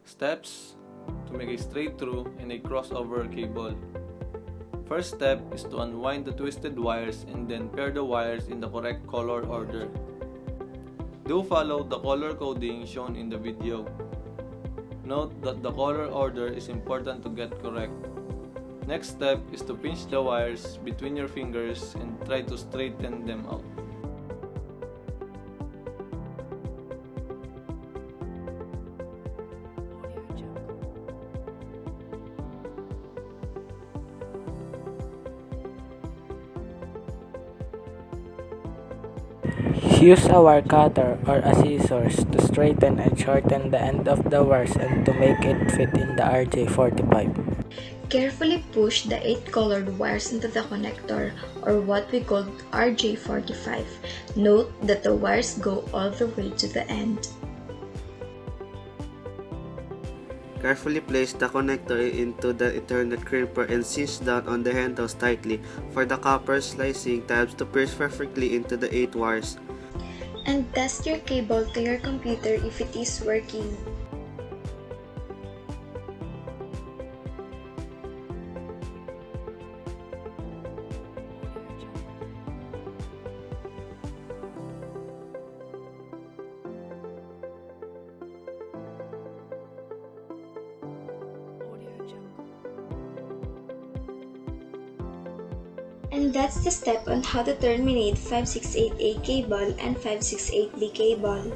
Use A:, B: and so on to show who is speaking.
A: Steps to make a straight through and a crossover cable. First step is to unwind the twisted wires and then pair the wires in the correct color order. Do follow the color coding shown in the video. Note that the color order is important to get correct. Next step is to pinch the wires between your fingers and try to straighten them out.
B: Use a wire cutter or a scissors to straighten and shorten the end of the wires and to make it fit in the RJ45.
C: Carefully push the 8 colored wires into the connector, or what we call RJ45. Note that the wires go all the way to the end.
D: Carefully place the connector into the Ethernet crimper and cinch down on the handles tightly for the copper slicing tabs to pierce perfectly into the 8 wires.
C: And test your cable to your computer if it is working. And that's the step on how to terminate 568A cable and 568B cable.